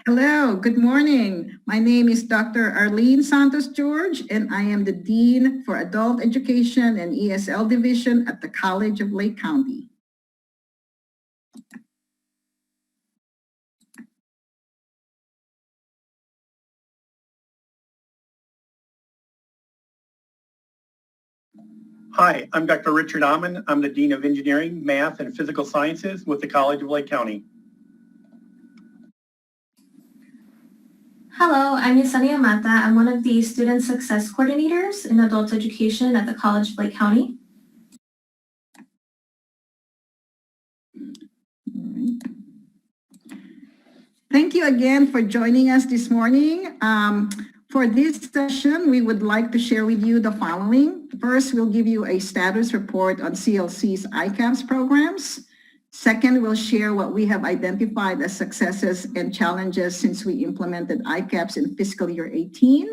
Hello, good morning. My name is Dr. Arlene Santos-George, and I am the Dean for Adult Education and ESL Division at the College of Lake County. Hi, I'm Dr. Richard Ammon. I'm the Dean of Engineering, Math, and Physical Sciences with the College of Lake County. Hello, I'm Yesenia Mata. I'm one of the Student Success Coordinators in Adult Education at the College of Lake County. Thank you again for joining us this morning. For this session, we would like to share with you the following. First, we'll give you a status report on CLC's ICAPS programs. Second, we'll share what we have identified as successes and challenges since we implemented ICAPS in fiscal year 18.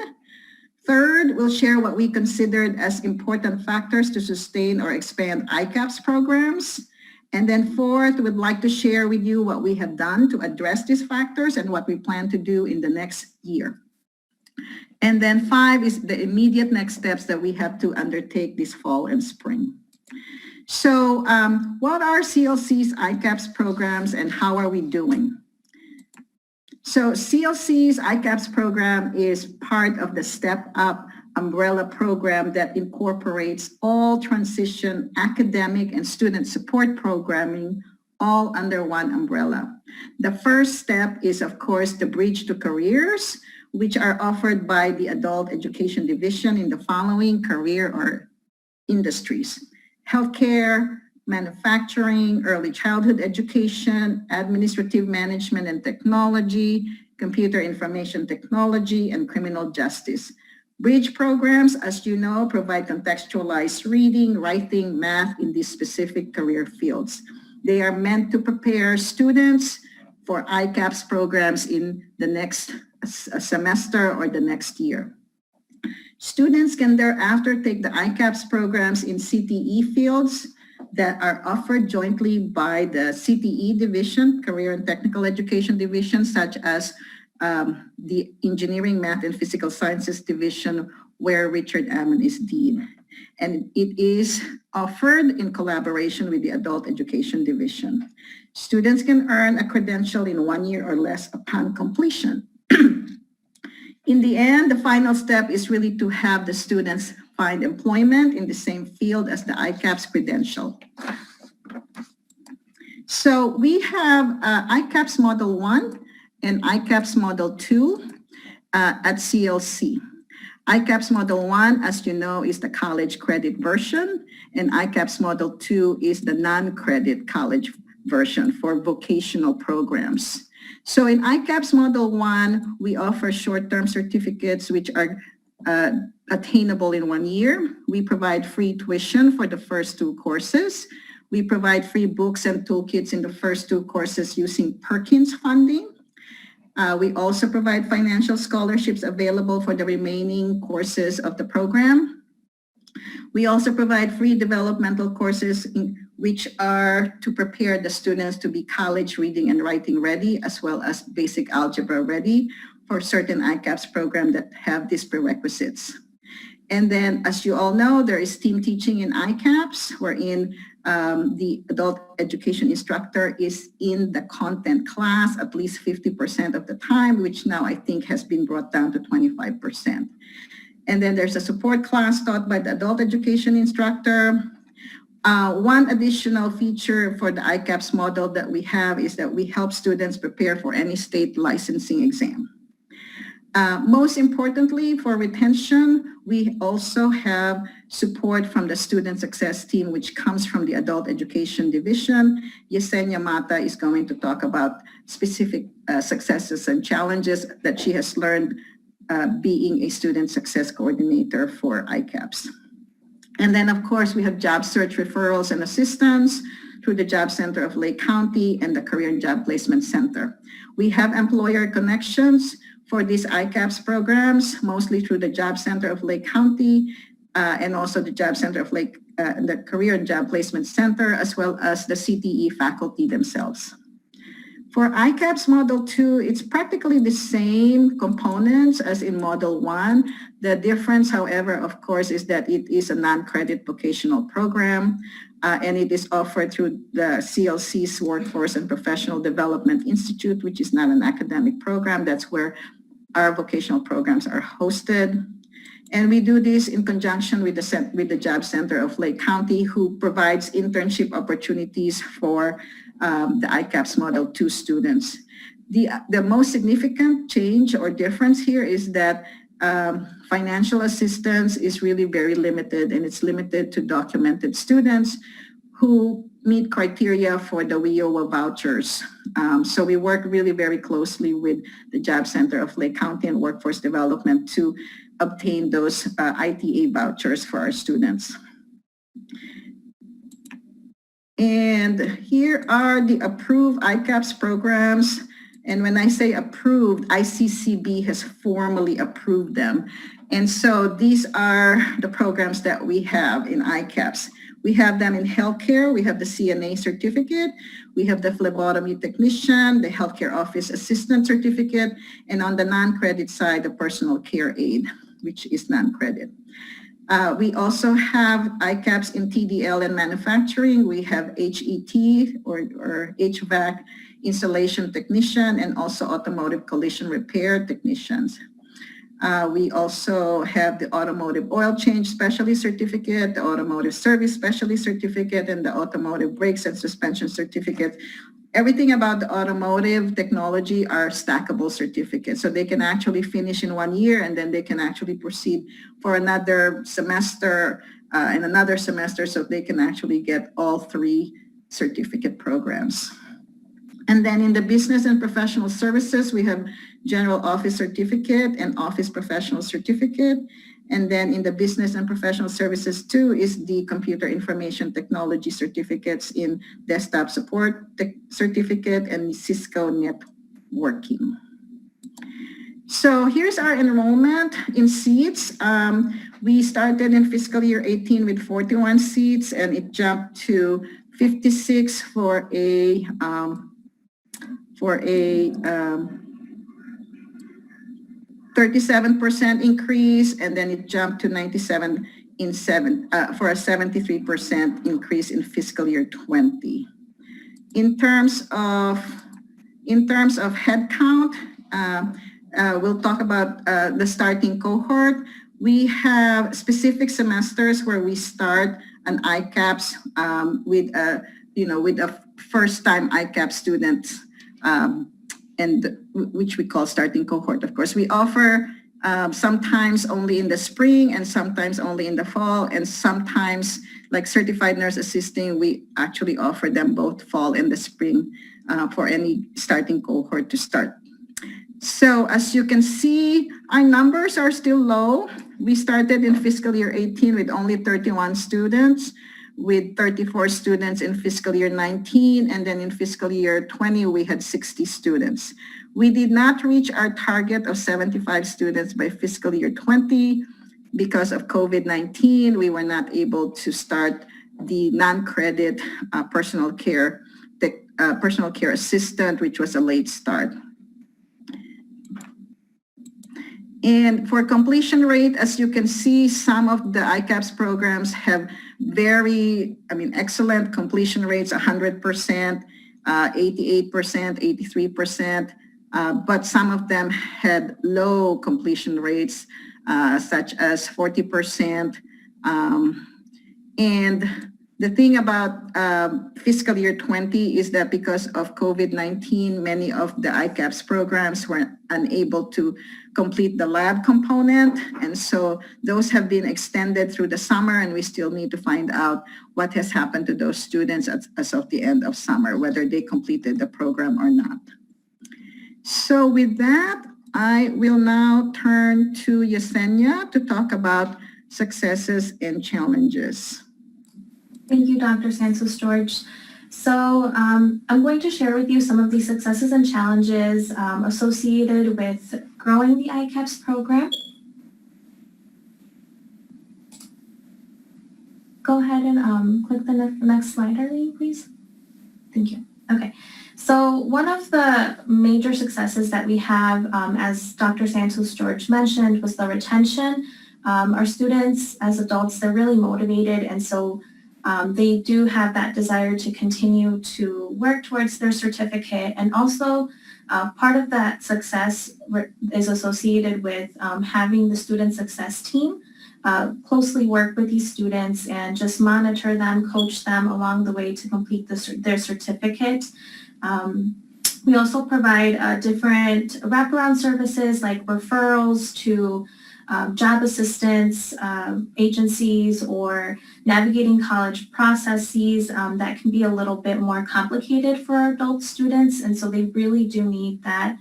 Third, we'll share what we considered as important factors to sustain or expand ICAPS programs. And then fourth, we'd like to share with you what we have done to address these factors and what we plan to do in the next year. And then five is the immediate next steps that we have to undertake this fall and spring. So what are CLC's ICAPS programs and how are we doing? So CLC's ICAPS program is part of the Step Up umbrella program that incorporates all transition academic and student support programming all under one umbrella. The first step is, of course, the Bridge to Careers, which are offered by the Adult Education Division in the following career or industries: healthcare, manufacturing, early childhood education, administrative management and technology, computer information technology, and criminal justice. Bridge programs, as you know, provide contextualized reading, writing, math in these specific career fields. They are meant to prepare students for ICAPS programs in the next semester or the next year. Students can thereafter take the ICAPS programs in CTE fields that are offered jointly by the CTE division, Career and Technical Education division, such as the Engineering, Math, and Physical Sciences division, where Richard Ammon is Dean. And it is offered in collaboration with the Adult Education division. Students can earn a credential in 1 year or less upon completion. In the end, the final step is really to have the students find employment in the same field as the ICAPS credential. So we have ICAPS Model 1 and ICAPS Model 2 at CLC. ICAPS Model 1, as you know, is the college credit version, and ICAPS Model 2 is the non-credit college version for vocational programs. So in ICAPS Model 1, we offer short-term certificates which are attainable in 1 year. We provide free tuition for the first 2 courses. We provide free books and toolkits in the first 2 courses using Perkins funding. We also provide financial scholarships available for the remaining courses of the program. We also provide free developmental courses which are to prepare the students to be college reading and writing ready, as well as basic algebra ready for certain ICAPS programs that have these prerequisites. And then, as you all know, there is team teaching in ICAPS, wherein the adult education instructor is in the content class at least 50% of the time, which now I think has been brought down to 25%. And then there's a support class taught by the adult education instructor. One additional feature for the ICAPS model that we have is that we help students prepare for any state licensing exam. Most importantly, for retention, we also have support from the student success team, which comes from the adult education division. Yesenia Mata is going to talk about specific successes and challenges that she has learned being a student success coordinator for ICAPS. And then, of course, we have job search referrals and assistance through the Job Center of Lake County and the Career and Job Placement Center. We have employer connections for these ICAPS programs, mostly through the Job Center of Lake County and also the Job Center of Lake, the Career and Job Placement Center, as well as the CTE faculty themselves. For ICAPS Model 2, it's practically the same components as in Model 1. The difference, however, of course, is that it is a non-credit vocational program, and it is offered through the CLC's Workforce and Professional Development Institute, which is not an academic program. That's where our vocational programs are hosted. And we do this in conjunction with the Job Center of Lake County, who provides internship opportunities for the ICAPS Model 2 students. The most significant change or difference here is that financial assistance is really very limited, and it's limited to documented students who meet criteria for the WIOA vouchers. So we work really very closely with the Job Center of Lake County and Workforce Development to obtain those ITA vouchers for our students. And here are the approved ICAPS programs. And when I say approved, ICCB has formally approved them. And so these are the programs that we have in ICAPS. We have them in healthcare. We have the CNA certificate. We have the phlebotomy technician, the healthcare office assistant certificate, and on the non-credit side, the personal care aide, which is non-credit. We also have ICAPS in TDL and manufacturing. We have HET or HVAC installation technician, and also automotive collision repair technicians. We also have the automotive oil change specialist certificate, the automotive service specialist certificate, and the automotive brakes and suspension certificate. Everything about the automotive technology are stackable certificates. So they can actually finish in 1 year, and then they can actually proceed for another semester and another semester, so they can actually get all 3 certificate programs. And then in the business and professional services, we have general office certificate and office professional certificate. And then in the business and professional services too is the computer information technology certificates in desktop support certificate and Cisco networking. So here's our enrollment in seats. We started in fiscal year 18 with 41 seats, and it jumped to 56 for a 37% increase, and then it jumped to 97 for a 73% increase in fiscal year 20. In terms of headcount, we'll talk about the starting cohort. We have specific semesters where we start an ICAPS with a first-time ICAPS student, and which we call starting cohort. Of course, we offer sometimes only in the spring and sometimes only in the fall, and sometimes like certified nurse assisting, we actually offer them both fall and the spring for any starting cohort to start. So as you can see, our numbers are still low. We started in fiscal year 18 with only 31 students, with 34 students in fiscal year 19, and then in fiscal year 20, we had 60 students. We did not reach our target of 75 students by fiscal year 20 because of COVID-19. We were not able to start the non-credit personal care assistant, which was a late start. And for completion rate, as you can see, some of the ICAPS programs have excellent completion rates, 100%, 88%, 83%, but some of them had low completion rates, such as 40%. And the thing about fiscal year 20 is that because of COVID-19, many of the ICAPS programs were unable to complete the lab component. And so those have been extended through the summer, and we still need to find out what has happened to those students as of the end of summer, whether they completed the program or not. So with that, I will now turn to Yesenia to talk about successes and challenges. Thank you, Dr. Santos-George. So I'm going to share with you some of the successes and challenges associated with growing the ICAPS program. Go ahead and click the next slide, Arlene, please. Thank you. Okay, so one of the major successes that we have, as Dr. Santos-George mentioned, was the retention. Our students as adults, they're really motivated, and so they do have that desire to continue to work towards their certificate. And also part of that success is associated with having the student success team closely work with these students and just monitor them, coach them along the way to complete their certificate. We also provide different wraparound services like referrals to job assistance agencies or navigating college processes that can be a little bit more complicated for adult students. And so they really do need that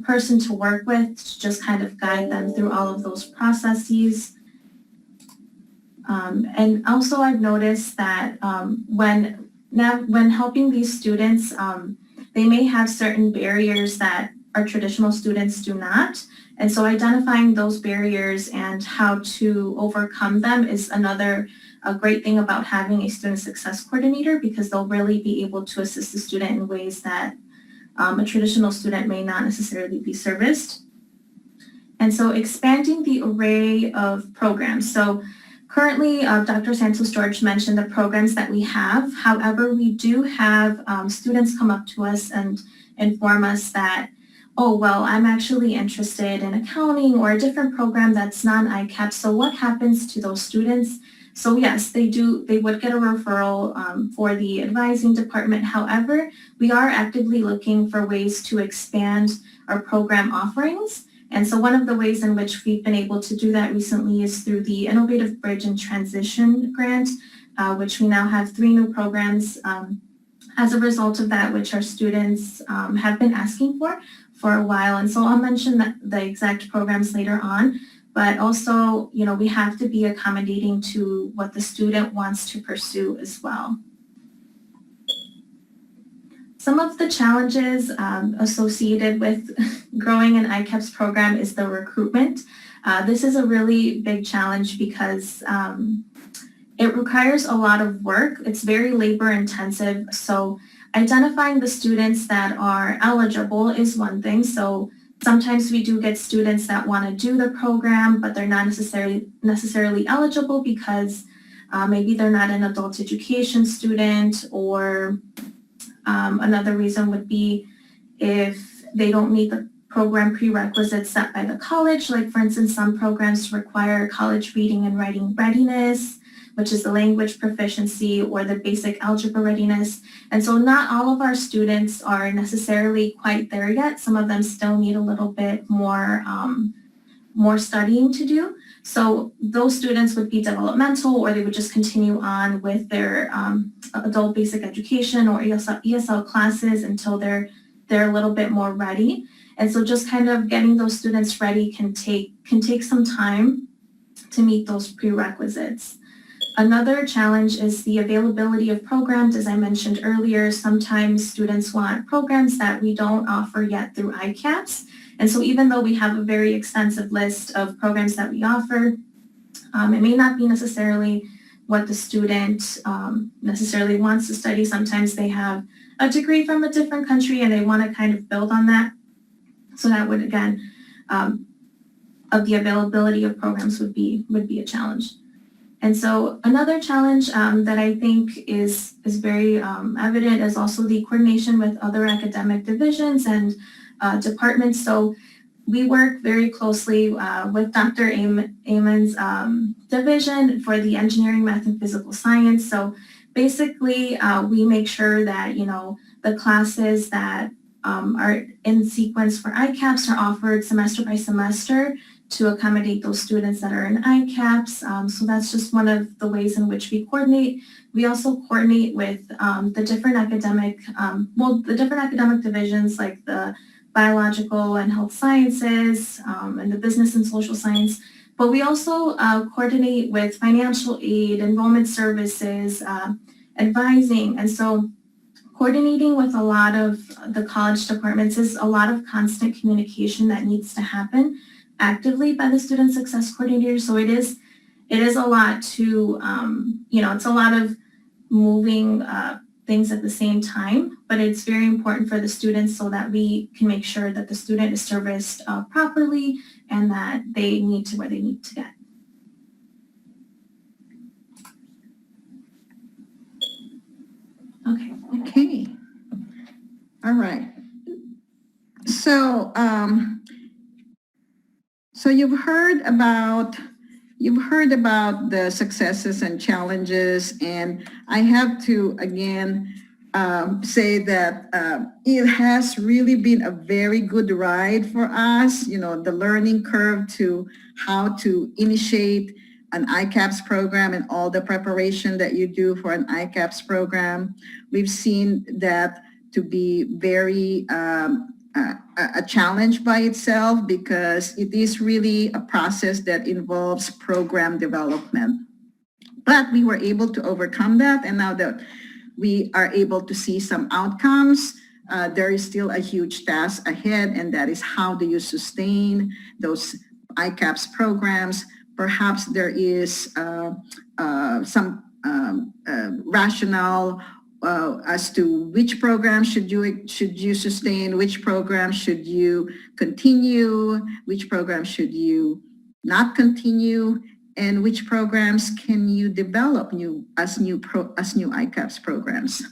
person to work with to just kind of guide them through all of those processes. And also I've noticed that when helping these students, they may have certain barriers that our traditional students do not. And so identifying those barriers and how to overcome them is another great thing about having a student success coordinator, because they'll really be able to assist the student in ways that a traditional student may not necessarily be serviced. And so expanding the array of programs. So currently, Dr. Santos-George mentioned the programs that we have. However, we do have students come up to us and inform us that, oh, well, I'm actually interested in accounting or a different program that's non-ICAPS. So what happens to those students? So yes, they would get a referral for the advising department. However, we are actively looking for ways to expand our program offerings. And so one of the ways in which we've been able to do that recently is through the Innovative Bridge and Transition Grant, which we now have 3 new programs as a result of that, which our students have been asking for a while. And so I'll mention the exact programs later on, but also, you know, we have to be accommodating to what the student wants to pursue as well. Some of the challenges associated with growing an ICAPS program is the recruitment. This is a really big challenge because it requires a lot of work. It's very labor intensive. So identifying the students that are eligible is one thing. So sometimes we do get students that want to do the program, but they're not necessarily eligible because maybe they're not an adult education student, or another reason would be if they don't meet the program prerequisites set by the college. Like, for instance, some programs require college reading and writing readiness, which is the language proficiency or the basic algebra readiness. And so not all of our students are necessarily quite there yet. Some of them still need a little bit more studying to do. So those students would be developmental, or they would just continue on with their adult basic education or ESL classes until they're a little bit more ready. And so just kind of getting those students ready can take some time to meet those prerequisites. Another challenge is the availability of programs. As I mentioned earlier, sometimes students want programs that we don't offer yet through ICAPS. And so even though we have a very extensive list of programs that we offer, it may not be necessarily what the student necessarily wants to study. Sometimes they have a degree from a different country and they want to kind of build on that. So that would, again, of the availability of programs would be a challenge. And so another challenge that I think is very evident is also the coordination with other academic divisions and departments. So we work very closely with Dr. Ammon's division for the engineering, math, and physical science. So basically, we make sure that, you know, the classes that are in sequence for ICAPS are offered semester by semester to accommodate those students that are in ICAPS. So that's just one of the ways in which we coordinate. We also coordinate with the different academic divisions, like the biological and health sciences and the business and social science. But we also coordinate with financial aid, enrollment services, advising. And so coordinating with a lot of the college departments is a lot of constant communication that needs to happen actively by the student success coordinator. So it is a lot to, it's a lot of moving things at the same time, but it's very important for the students so that we can make sure that the student is serviced properly and that they need to where they need to get. Okay. Okay. All right. So, so you've heard about the successes and challenges, and I have to again say that it has really been a very good ride for us. You know, the learning curve to how to initiate an ICAPS program and all the preparation that you do for an ICAPS program. We've seen that to be very a challenge by itself, because it is really a process that involves program development. But we were able to overcome that, and now that we are able to see some outcomes, there is still a huge task ahead, and that is how do you sustain those ICAPS programs. Perhaps there is some rationale as to which program should you sustain, which program should you continue, which program should you not continue, and which programs can you develop as new ICAPS programs.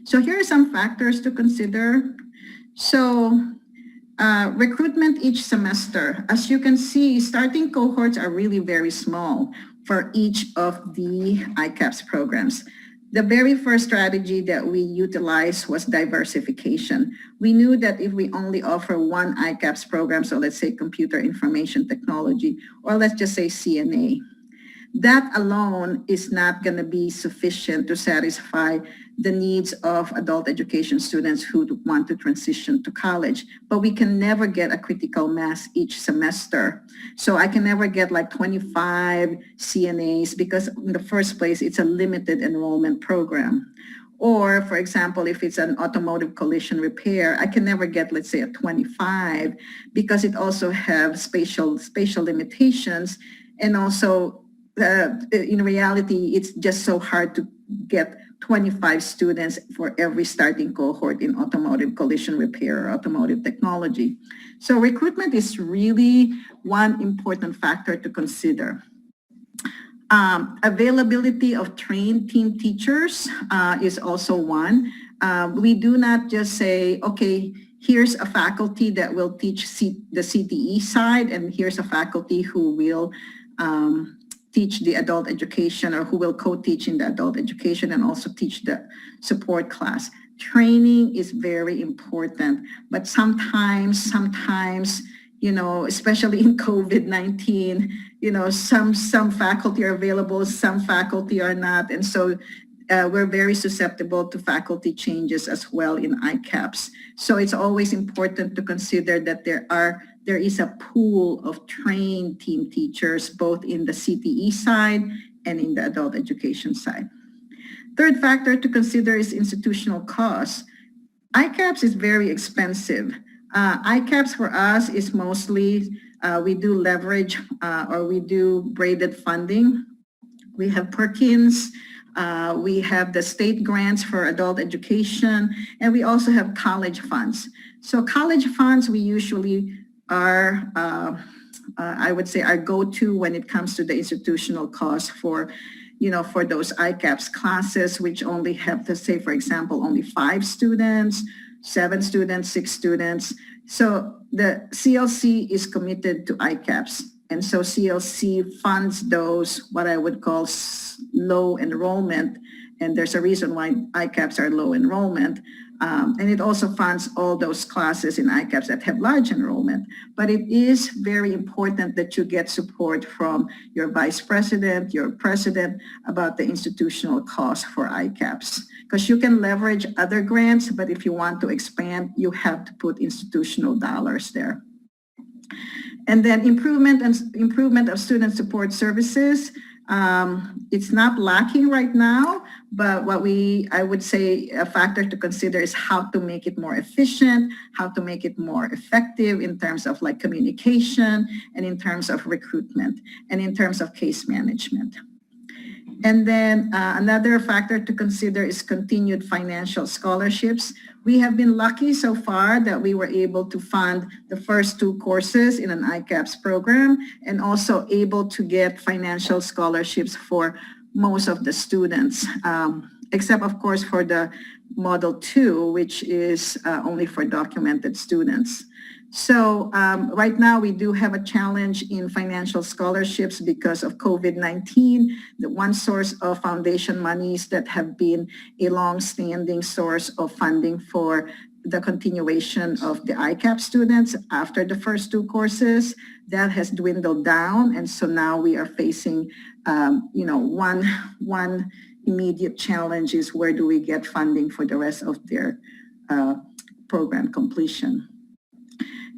So here are some factors to consider. So recruitment each semester. As you can see, starting cohorts are really very small for each of the ICAPS programs. The very first strategy that we utilized was diversification. We knew that if we only offer one ICAPS program, so let's say computer information technology, or let's just say CNA, that alone is not going to be sufficient to satisfy the needs of adult education students who want to transition to college. But we can never get a critical mass each semester. So I can never get like 25 CNAs, because in the first place, it's a limited enrollment program. Or for example, if it's an automotive collision repair, I can never get, let's say, a 25, because it also has spatial limitations. And also, in reality, it's just so hard to get 25 students for every starting cohort in automotive collision repair or automotive technology. So recruitment is really one important factor to consider. Availability of trained team teachers is also one. We do not just say, okay, here's a faculty that will teach the CTE side, and here's a faculty who will teach the adult education, or who will co-teach in the adult education and also teach the support class. Training is very important, but sometimes, you know, especially in COVID-19, you know, some faculty are available, some faculty are not. And so we're very susceptible to faculty changes as well in ICAPS. So it's always important to consider that there is a pool of trained team teachers, both in the CTE side and in the adult education side. Third factor to consider is institutional costs. ICAPS is very expensive. ICAPS for us is mostly, we do leverage or we do braided funding. We have Perkins, we have the state grants for adult education, and we also have college funds. So college funds, we usually are, I would say, our go-to when it comes to the institutional costs for, you know, for those ICAPS classes, which only have to say, for example, only 5 students, 7 students, 6 students. So the CLC is committed to ICAPS. And so CLC funds those, what I would call low enrollment. And there's a reason why ICAPS are low enrollment. And it also funds all those classes in ICAPS that have large enrollment. But it is very important that you get support from your vice president, your president, about the institutional cost for ICAPS. Because you can leverage other grants, but if you want to expand, you have to put institutional dollars there. And then improvement of student support services. It's not lacking right now, but what I would say a factor to consider is how to make it more efficient, how to make it more effective in terms of like communication, and in terms of recruitment, and in terms of case management. And then another factor to consider is continued financial scholarships. We have been lucky so far that we were able to fund the first 2 courses in an ICAPS program and also able to get financial scholarships for most of the students, except of course for the Model 2, which is only for documented students. So right now we do have a challenge in financial scholarships because of COVID-19. The one source of foundation monies that have been a long-standing source of funding for the continuation of the ICAP students after the first 2 courses, that has dwindled down. And so now we are facing, one immediate challenge is where do we get funding for the rest of their program completion.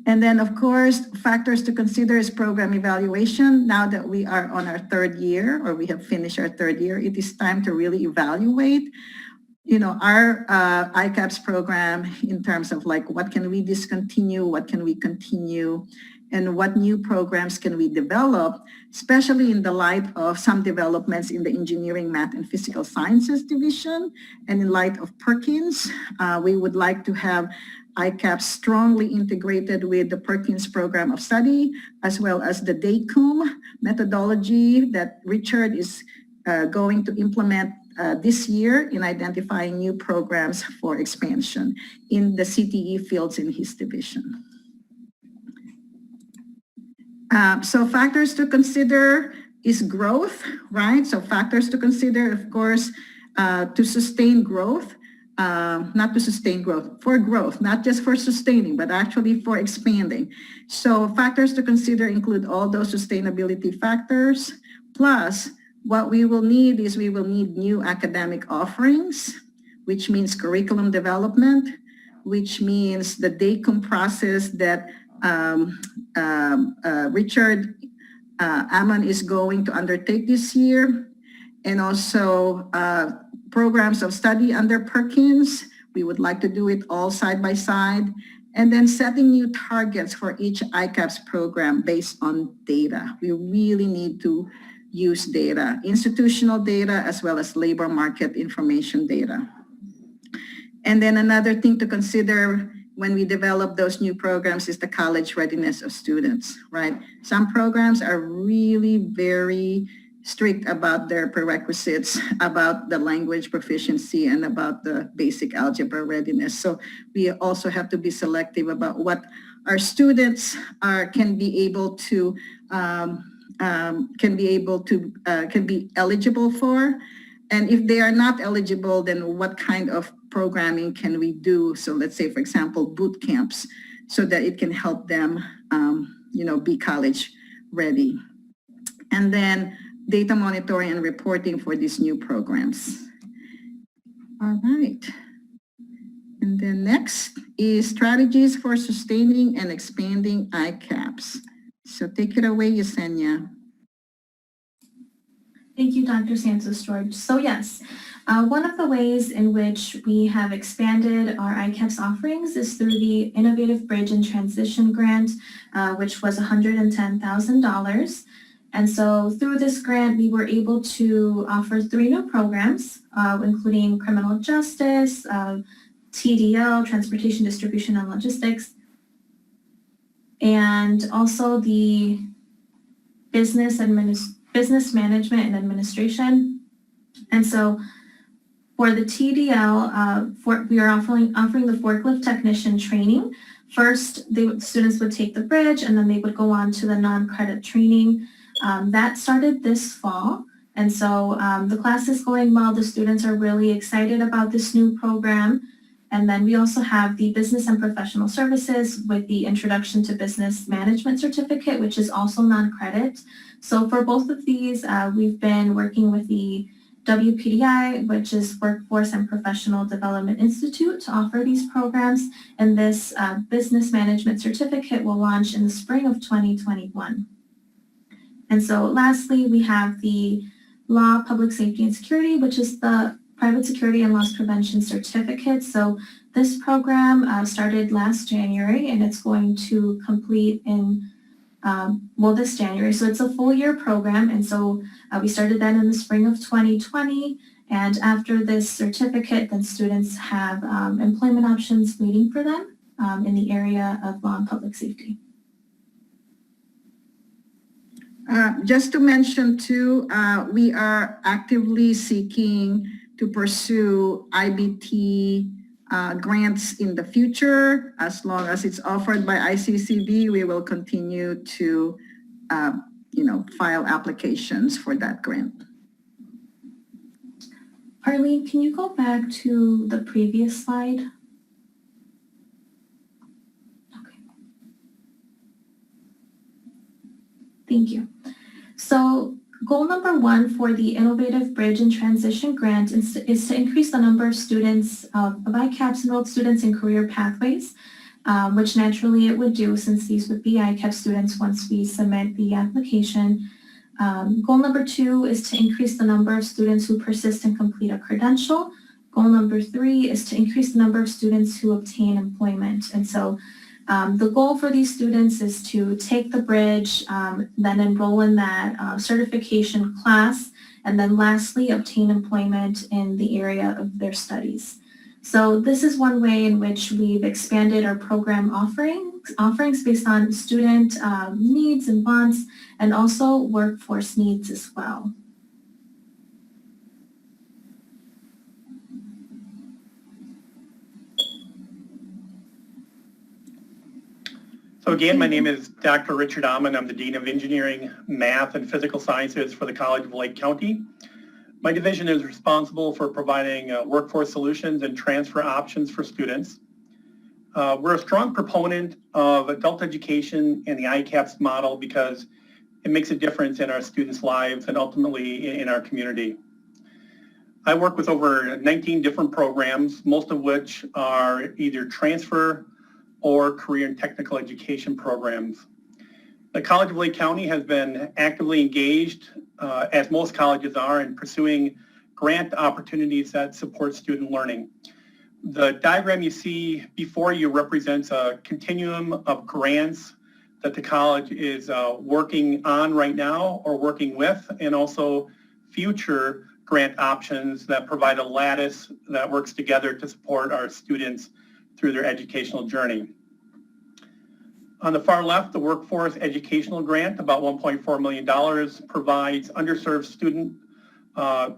And then, of course, factors to consider is program evaluation. Now that we are on our 3rd year, or we have finished our 3rd year, it is time to really evaluate, our ICAPS program in terms of like, what can we discontinue, what can we continue, and what new programs can we develop, especially in the light of some developments in the engineering, math, and physical sciences division. And in light of Perkins, we would like to have ICAPS strongly integrated with the Perkins Program of Study, as well as the DACUM methodology that Richard is going to implement this year in identifying new programs for expansion in the CTE fields in his division. So factors to consider is growth, right? So factors to consider, of course, to sustain growth. Not to sustain growth, for growth, not just for sustaining, but actually for expanding. So factors to consider include all those sustainability factors, plus what we will need is we will need new academic offerings, which means curriculum development, which means the DACUM process that Richard Ammon is going to undertake this year, and also programs of study under Perkins. We would like to do it all side by side, and then setting new targets for each ICAPS program based on data. We really need to use data, institutional data, as well as labor market information data. And then another thing to consider when we develop those new programs is the college readiness of students, right? Some programs are really very strict about their prerequisites, about the language proficiency, and about the basic algebra readiness. So we also have to be selective about what our students can be eligible for. And if they are not eligible, then what kind of programming can we do? So let's say, for example, boot camps, so that it can help them, be college ready. And then data monitoring and reporting for these new programs. All right. And then next is strategies for sustaining and expanding ICAPS. So take it away, Yesenia. Thank you, Dr. Santos-George. So yes, one of the ways in which we have expanded our ICAPS offerings is through the Innovative Bridge and Transition Grant, which was $110,000. And so through this grant, we were able to offer 3 new programs, including criminal justice, TDL, transportation, distribution, and logistics, and also the business management and administration. And so for the TDL, we are offering the forklift technician training. First, students would take the bridge, and then they would go on to the non-credit training. That started this fall, and so the class is going well. The students are really excited about this new program. And then we also have the business and professional services with the Introduction to Business Management certificate, which is also non-credit. So for both of these, we've been working with the WPDI, which is Workforce and Professional Development Institute, to offer these programs. And this business management certificate will launch in the spring of 2021. And so lastly, we have the Law, Public Safety and Security, which is the Private Security and Loss Prevention Certificate. So this program started last January, and it's going to complete in this January. So it's a full year program. And so we started that in the spring of 2020. And after this certificate, then students have employment options waiting for them in the area of law and public safety. Just to mention too, we are actively seeking to pursue IBT grants in the future. As long as it's offered by ICCB, we will continue to, file applications for that grant. Arlene, can you go back to the previous slide? Okay. Thank you. So goal number 1 for the Innovative Bridge and Transition Grant is to increase the number of students, of ICAPS enrolled students in career pathways, which naturally it would do since these would be ICAPS students once we submit the application. Goal number 2 is to increase the number of students who persist and complete a credential. Goal number 3 is to increase the number of students who obtain employment. And so the goal for these students is to take the bridge, then enroll in that certification class, and then lastly obtain employment in the area of their studies. So this is one way in which we've expanded our program offerings based on student needs and wants, and also workforce needs as well. So again, my name is Dr. Richard Ammon. I'm the Dean of Engineering, Math, and Physical Sciences for the College of Lake County. My division is responsible for providing workforce solutions and transfer options for students. We're a strong proponent of adult education and the ICAPS model because it makes a difference in our students' lives and ultimately in our community. I work with over 19 different programs, most of which are either transfer or career and technical education programs. The College of Lake County has been actively engaged, as most colleges are, in pursuing grant opportunities that support student learning. The diagram you see before you represents a continuum of grants that the college is working on right now or working with, and also future grant options that provide a lattice that works together to support our students through their educational journey. On the far left, the Workforce Educational Grant, about $1.4 million, provides underserved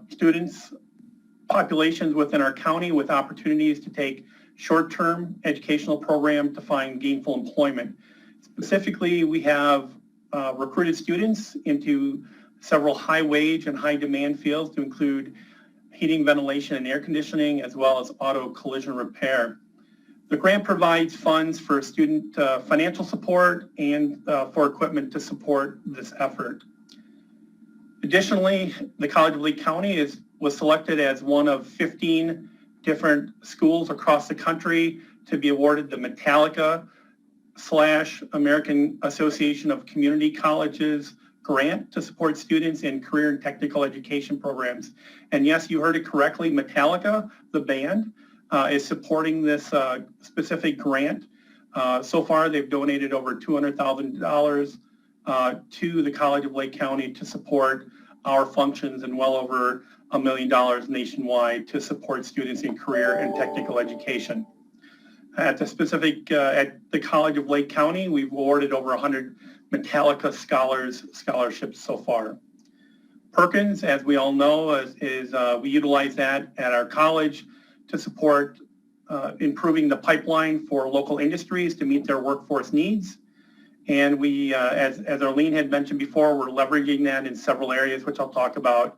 students, populations within our county with opportunities to take short-term educational program to find gainful employment. Specifically, we have recruited students into several high-wage and high-demand fields to include heating, ventilation, and air conditioning, as well as auto collision repair. The grant provides funds for student financial support and for equipment to support this effort. Additionally, the College of Lake County was selected as one of 15 different schools across the country to be awarded the Metallica/American Association of Community Colleges grant to support students in career and technical education programs. And yes, you heard it correctly, Metallica, the band, is supporting this specific grant. So far, they've donated over $200,000 to the College of Lake County to support our functions, and well over $1 million nationwide to support students in career and technical education. At the College of Lake County, we've awarded over 100 Metallica scholarships so far. Perkins, as we all know, we utilize that at our college to support improving the pipeline for local industries to meet their workforce needs. And we, as Arlene had mentioned before, we're leveraging that in several areas, which I'll talk about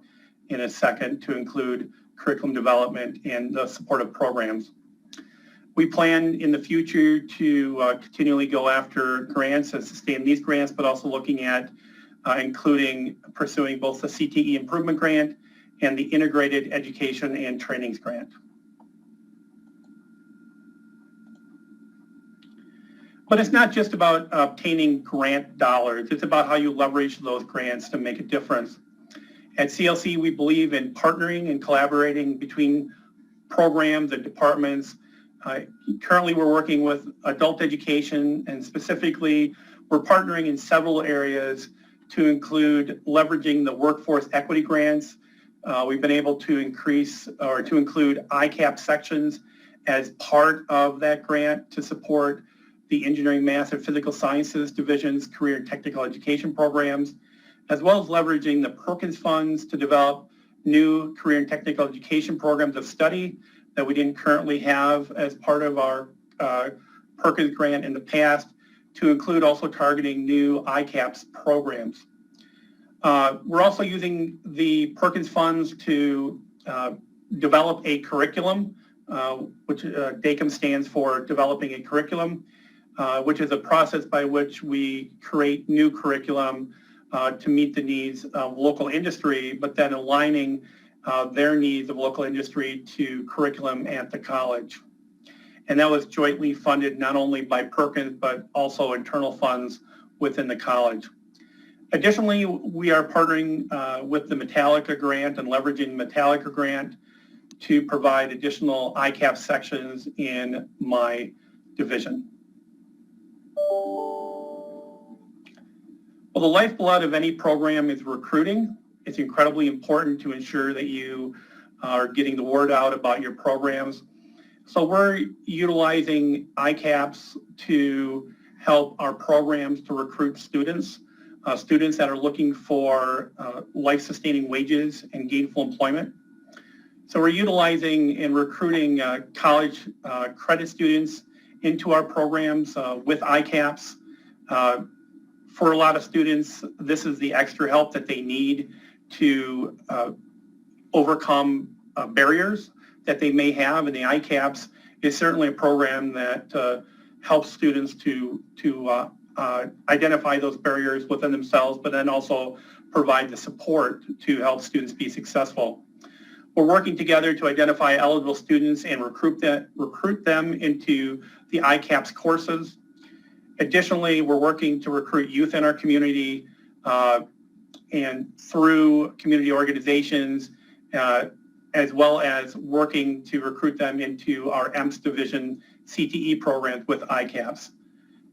in a second, to include curriculum development and the supportive programs. We plan in the future to continually go after grants and sustain these grants, but also looking at pursuing both the CTE Improvement Grant and the Integrated Education and Trainings Grant. But it's not just about obtaining grant dollars. It's about how you leverage those grants to make a difference. At CLC, we believe in partnering and collaborating between programs and departments Currently, we're working with adult education, and specifically, we're partnering in several areas to include leveraging the workforce equity grants. We've been able to increase or to include ICAPS sections as part of that grant to support the engineering, math, and physical sciences division's career and technical education programs, as well as leveraging the Perkins funds to develop new career and technical education programs of study that we didn't currently have as part of our Perkins grant in the past, to include also targeting new ICAPS programs. We're also using the Perkins funds to develop a curriculum, which DACUM stands for Developing a Curriculum, which is a process by which we create new curriculum to meet the needs of local industry, but then aligning their needs of local industry to curriculum at the college. And that was jointly funded not only by Perkins, but also internal funds within the college. Additionally, we are partnering with the Metallica grant and leveraging the Metallica grant to provide additional ICAPS sections in my division. Well, the lifeblood of any program is recruiting. It's incredibly important to ensure that you are getting the word out about your programs. So we're utilizing ICAPS to help our programs to recruit students, students that are looking for life-sustaining wages and gainful employment. So we're utilizing and recruiting college credit students into our programs with ICAPS. For a lot of students, this is the extra help that they need to overcome barriers that they may have, and the ICAPS is certainly a program that helps students to identify those barriers within themselves, but then also provide the support to help students be successful. We're working together to identify eligible students and recruit them into the ICAPS courses. Additionally, we're working to recruit youth in our community and through community organizations, as well as working to recruit them into our EMS division CTE programs with ICAPS.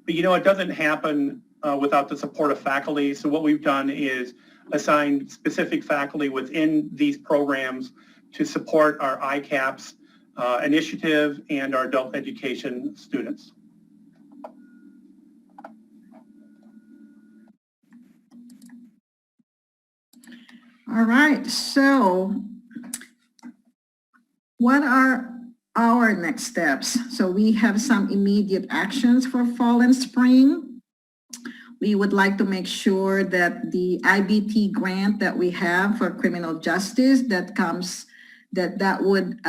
But you know, it doesn't happen without the support of faculty. So what we've done is assign specific faculty within these programs to support our ICAPS initiative and our adult education students. All right, so what are our next steps? So we have some immediate actions for fall and spring. We would like to make sure that the IBT grant that we have for criminal justice that would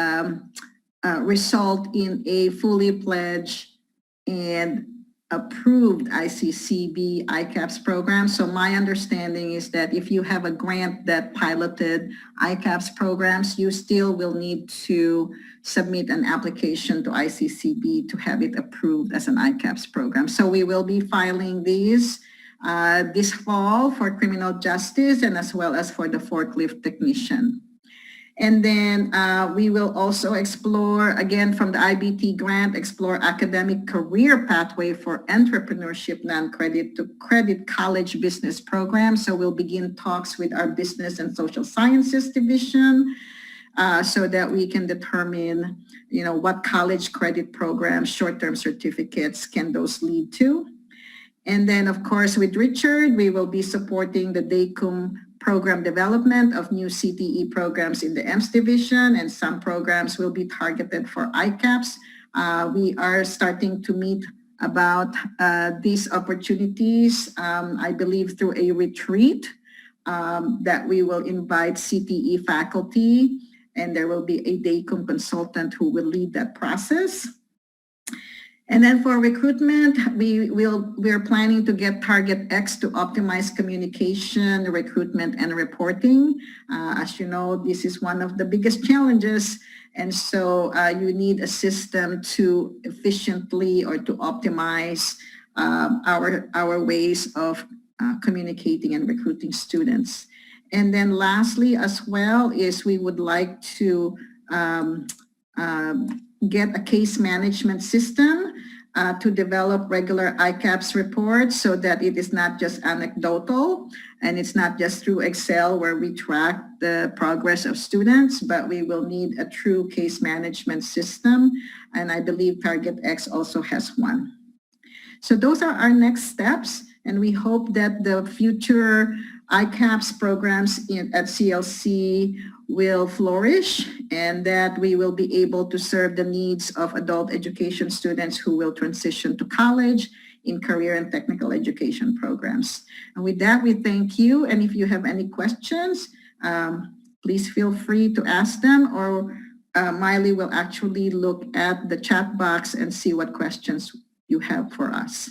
result in a fully pledged and approved ICCB ICAPS program. So my understanding is that if you have a grant that piloted ICAPS programs, you still will need to submit an application to ICCB to have it approved as an ICAPS program. So we will be filing these this fall for criminal justice and as well as for the forklift technician. And then we will also explore, again, from the IBT grant, explore academic career pathway for entrepreneurship non-credit to credit college business program. So we'll begin talks with our business and social sciences division so that we can determine, you know, what college credit programs, short-term certificates can those lead to. And then, of course, with Richard, we will be supporting the DACUM program development of new CTE programs in the EMS division, and some programs will be targeted for ICAPS. We are starting to meet about these opportunities, I believe through a retreat that we will invite CTE faculty, and there will be a DACUM consultant who will lead that process. And then for recruitment, we're planning to get Target X to optimize communication, recruitment, and reporting. As you know, this is one of the biggest challenges. And so you need a system to efficiently or to optimize our ways of communicating and recruiting students. And then lastly as well is we would like to get a case management system to develop regular ICAPS reports so that it is not just anecdotal and it's not just through Excel where we track the progress of students, but we will need a true case management system. And I believe Target X also has one. So those are our next steps. And we hope that the future ICAPS programs at CLC will flourish and that we will be able to serve the needs of adult education students who will transition to college in career and technical education programs. And with that, we thank you. And if you have any questions, please feel free to ask them, or Miley will actually look at the chat box and see what questions you have for us.